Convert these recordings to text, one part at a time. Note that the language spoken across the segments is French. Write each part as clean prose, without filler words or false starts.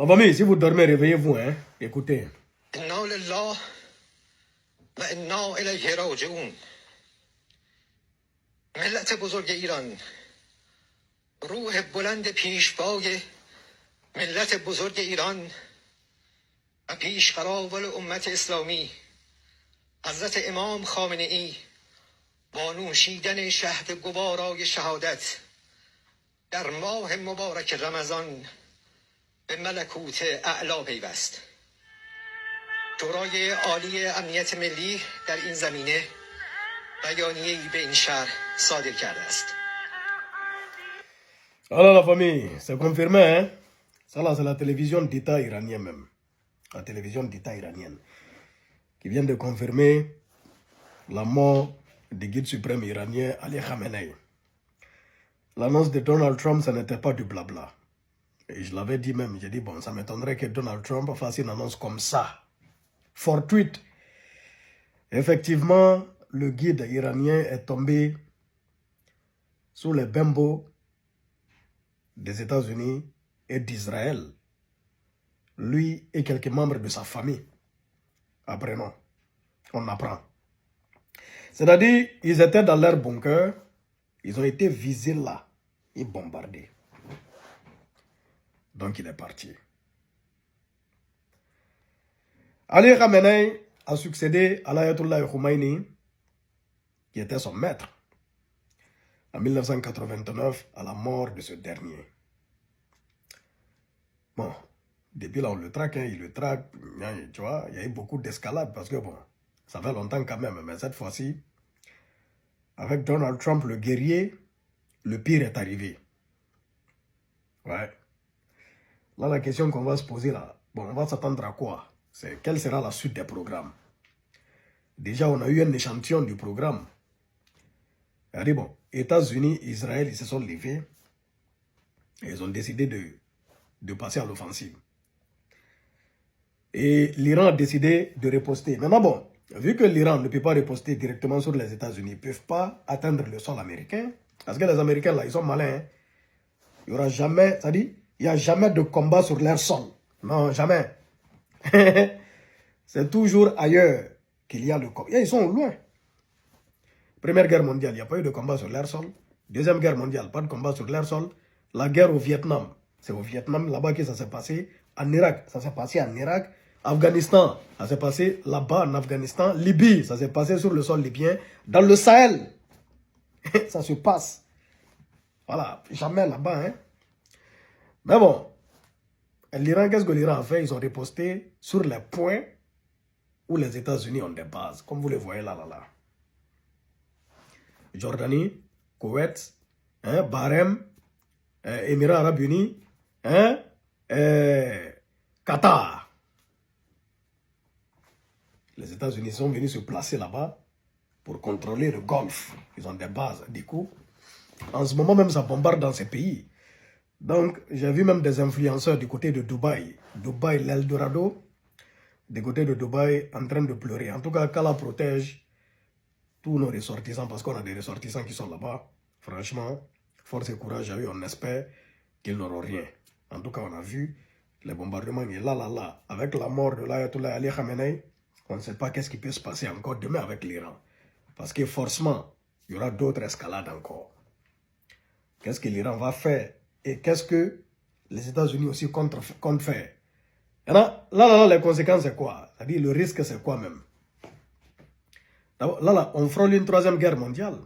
Ma famille, si vous dormez, réveillez-vous, hein. Écoutez. ملت بزرگ ایران، روح بلند پیشوای ملت بزرگ ایران و پیشقراول امت اسلامی حضرت امام خامنه ای با نوشیدن شهد گوارای شهادت در ماه مبارک رمضان به ملکوت اعلا پیوست. شورای عالی امنیت ملی در این زمینه بیانیه‌ای به این شهر صادر کرده است. Alors la famille, c'est confirmé, hein. Ça là, c'est la télévision d'État iranienne même. La télévision d'État iranienne. Qui vient de confirmer la mort du guide suprême iranien Ali Khamenei. L'annonce de Donald Trump, ça n'était pas du blabla. Et je l'avais dit même, j'ai dit, bon, ça m'étonnerait que Donald Trump fasse une annonce comme ça. Fortuite. Effectivement, le guide iranien est tombé sous les bimbos des États-Unis et d'Israël. Lui et quelques membres de sa famille. Après, non. On apprend. C'est-à-dire, ils étaient dans leur bunker. Ils ont été visés là et bombardés. Donc, il est parti. Ali Khamenei a succédé à l'Ayatollah Khomeini, qui était son maître, en 1989, à la mort de ce dernier. Bon, depuis là, on le traque, hein, il le traque, tu vois, il y a eu beaucoup d'escalade, parce que bon, ça fait longtemps quand même, mais cette fois-ci, avec Donald Trump, le guerrier, le pire est arrivé. Ouais. Là, la question qu'on va se poser là, bon, on va s'attendre à quoi? C'est quelle sera la suite des programmes? Déjà, on a eu un échantillon du programme. C'est-à-dire, bon, États-Unis, Israël, ils se sont levés et ils ont décidé de passer à l'offensive. Et l'Iran a décidé de riposter. Maintenant, bon, vu que l'Iran ne peut pas riposter directement sur les États-Unis, ils ne peuvent pas atteindre le sol américain, parce que les Américains, là, ils sont malins. Hein. Il n'y aura jamais, c'est-à-dire, il n'y a jamais de combat sur leur sol. Non, jamais. C'est toujours ailleurs qu'il y a le combat. Ils sont loin. Première guerre mondiale, il n'y a pas eu de combat sur leur sol. Deuxième guerre mondiale, pas de combat sur leur sol. La guerre au Vietnam, c'est au Vietnam là-bas que ça s'est passé. En Irak, ça s'est passé en Irak. Afghanistan, ça s'est passé là-bas en Afghanistan. Libye, ça s'est passé sur le sol libyen. Dans le Sahel, ça se passe. Voilà, jamais là-bas. Hein. Mais bon, l'Iran, qu'est-ce que l'Iran a fait? Ils ont riposté sur les points où les États-Unis ont des bases, comme vous le voyez là. Jordanie, Koweït, hein, Bahreïn, Émirats Arabes Unis, hein, Qatar. Les États-Unis sont venus se placer là-bas pour contrôler le Golfe. Ils ont des bases. Du coup, en ce moment même, ça bombarde dans ces pays. Donc, j'ai vu même des influenceurs du côté de Dubaï. Dubaï, l'Eldorado, du côté de Dubaï, en train de pleurer. En tout cas, qu'Allah protège tous nos ressortissants, parce qu'on a des ressortissants qui sont là-bas. Franchement, force et courage à eux, on espère qu'ils n'auront rien. En tout cas, on a vu les bombardements, et là, avec la mort de l'Ayatollah Ali Khamenei, on ne sait pas qu'est-ce qui peut se passer encore demain avec l'Iran. Parce que forcément, il y aura d'autres escalades encore. Qu'est-ce que l'Iran va faire? Et qu'est-ce que les États-Unis aussi comptent faire? Et là, les conséquences, c'est quoi? C'est-à-dire, le risque, c'est quoi même? Là, on frôle une troisième guerre mondiale.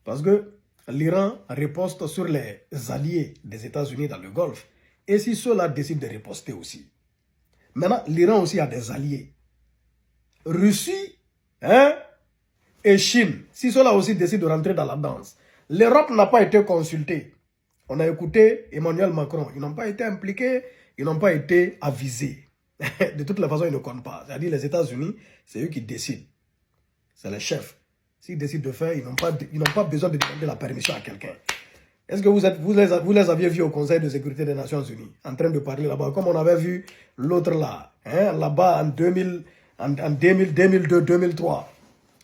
Parce que l'Iran riposte sur les alliés des États-Unis dans le Golfe. Et si ceux-là décident de riposter aussi. Maintenant, l'Iran aussi a des alliés. Russie, hein, et Chine. Si ceux-là aussi décident de rentrer dans la danse. L'Europe n'a pas été consultée. On a écouté Emmanuel Macron. Ils n'ont pas été impliqués, ils n'ont pas été avisés. De toutes les façons, ils ne comptent pas. C'est-à-dire les États-Unis, c'est eux qui décident. C'est les chefs. S'ils décident de faire, ils n'ont pas besoin de demander la permission à quelqu'un. Est-ce que vous les aviez vus au Conseil de sécurité des Nations Unies, en train de parler là-bas, comme on avait vu l'autre là, hein, là-bas en 2002, 2003.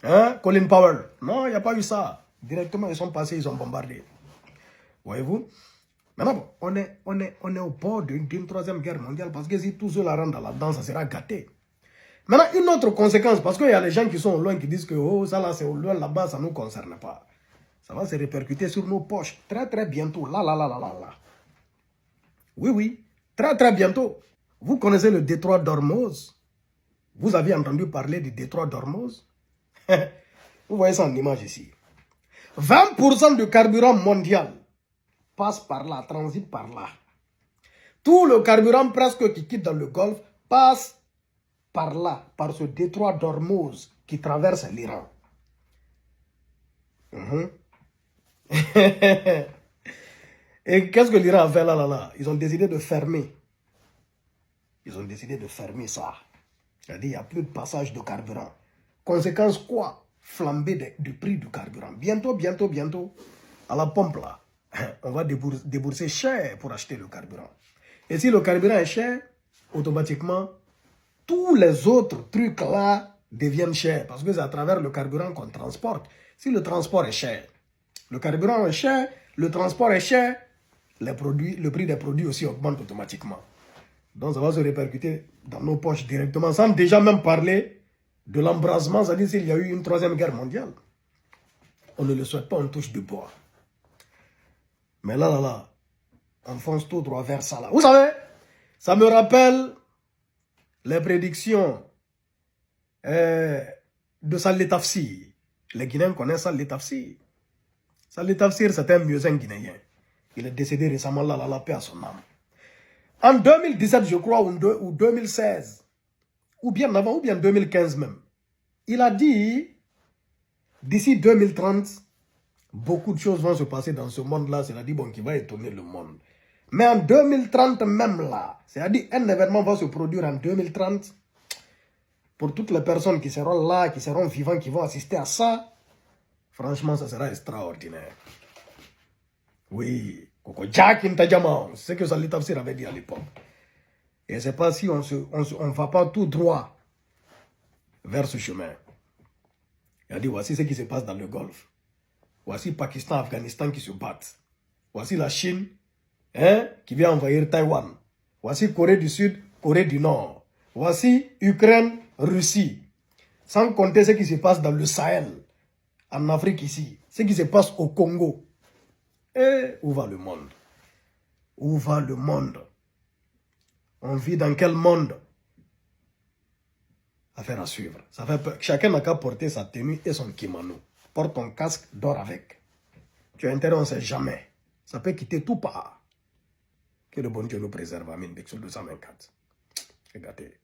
Hein, Colin Powell. Non, il n'y a pas eu ça. Directement, ils sont passés, ils ont bombardé. Voyez-vous? Maintenant, bon, on est au bord d'une troisième guerre mondiale parce que si tous ceux là rentrent là-dedans, ça sera gâté. Maintenant, une autre conséquence, parce qu'il y a les gens qui sont au loin qui disent que oh, ça là c'est au loin là-bas, ça ne nous concerne pas. Ça va se répercuter sur nos poches très très bientôt. Là. Oui, oui, très très bientôt. Vous connaissez le détroit d'Ormuz? Vous avez entendu parler du détroit d'Ormuz? Vous voyez ça en image ici. 20% du carburant mondial passe par là, transite par là. Tout le carburant presque qui quitte dans le Golfe passe par là, par ce détroit d'Ormuz qui traverse l'Iran. Et qu'est-ce que l'Iran a fait là? Ils ont décidé de fermer. Ils ont décidé de fermer ça. C'est-à-dire qu'il n'y a plus de passage de carburant. Conséquence quoi? Flambée du prix du carburant. Bientôt, à la pompe là, on va débourser cher pour acheter le carburant. Et si le carburant est cher, automatiquement, tous les autres trucs là deviennent chers. Parce que c'est à travers le carburant qu'on transporte. Si le transport est cher, le carburant est cher, le transport est cher, le prix des produits aussi augmente automatiquement. Donc ça va se répercuter dans nos poches directement, sans déjà même parler de l'embrasement, c'est-à-dire s'il y a eu une troisième guerre mondiale. On ne le souhaite pas, on touche du bois. Mais là, on fonce tout droit vers ça là. Vous savez, ça me rappelle les prédictions de Salih Tafsir. Les Guinéens connaissent Salih Tafsir. Salih Tafsir, c'est un muezzin guinéen. Il est décédé récemment, là, la paix à son âme. En 2017, je crois, ou 2016, ou bien avant, ou bien 2015 même, il a dit, d'ici 2030, beaucoup de choses vont se passer dans ce monde-là, c'est-à-dire bon, qui va étonner le monde. Mais en 2030 même là, c'est-à-dire un événement va se produire en 2030, pour toutes les personnes qui seront là, qui seront vivants, qui vont assister à ça, franchement, ça sera extraordinaire. Oui, Koko Jack Intajama, c'est ce que Salih Tafsir avait dit à l'époque. Et je ne sais pas si on ne va pas tout droit vers ce chemin. Il a dit, voici ce qui se passe dans le Golfe. Voici Pakistan, Afghanistan qui se battent. Voici la Chine qui vient envahir Taïwan. Voici Corée du Sud, Corée du Nord. Voici Ukraine, Russie. Sans compter ce qui se passe dans le Sahel, en Afrique ici. Ce qui se passe au Congo. Et où va le monde? Où va le monde? On vit dans quel monde? Affaire à suivre. Ça fait peur. Chacun n'a qu'à porter sa tenue et son kimono. Porte ton casque, dors avec. Tu as intérêt, on ne sait jamais. Ça peut quitter tout part. Que le bon Dieu nous préserve. Amen. Bexul 224. C'est gâté.